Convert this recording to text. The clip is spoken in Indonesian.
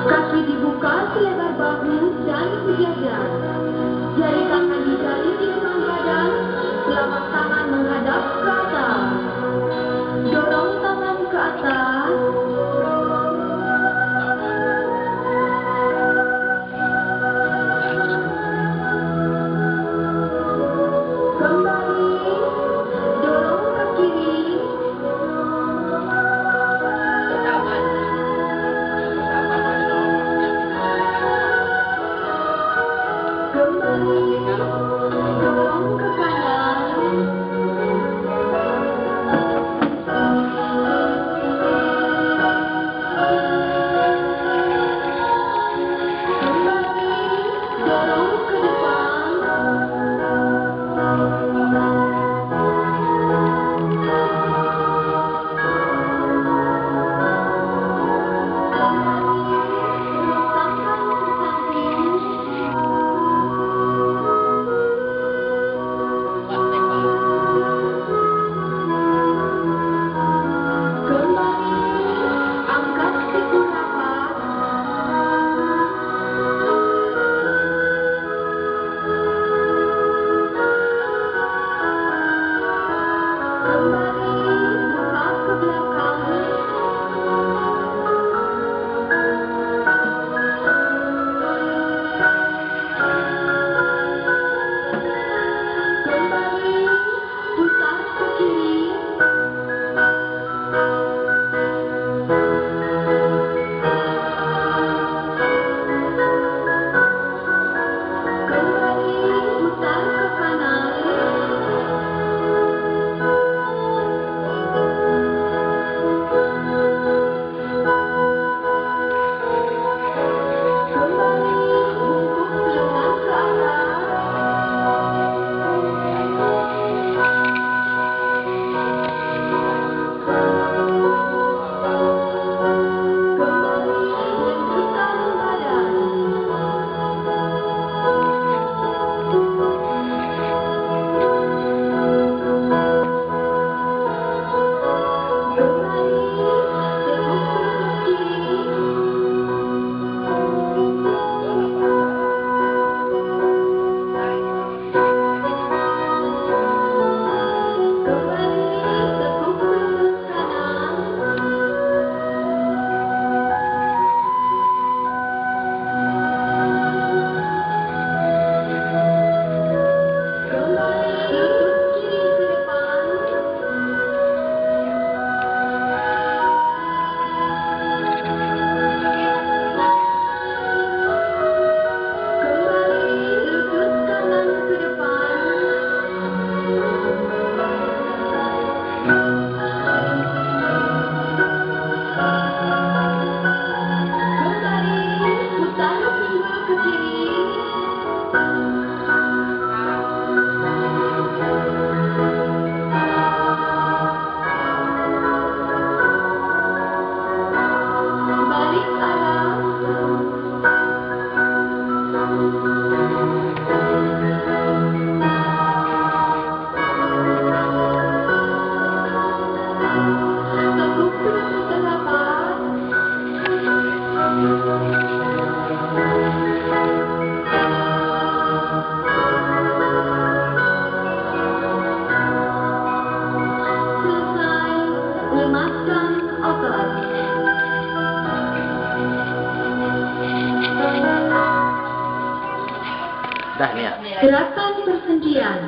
Kaki dibuka selebar bahu dan sejajar. Jari tangan dijali di depan badan, telapak tangan menghadap ke atas. Dorong tangan ke atas. Kembali, dorong ke kiri. Kembali, dorong ke kanan. Kembali, dorong ke depan. Kembali, letakkan ke samping. Kembali, angkat siku rapat. Kembali, buka ke belakang. Kembali, putar ke kiri. Kembali, putar ke kanan. Kembali, bungkuk lengan ke atas. Kembali, lembutkan badan. Kembali, tekuk lutut kiri. Kembali, tekuk lutut kanan. Kembali, lutut kiri ke depan. Kembali, lutut kanan ke depan. Kembali, putar pinggul ke kiri. Balik arah. Tekuk lutut rapat. Selesai, lemaskan otot. Dah nih ya. Gerakan persendian.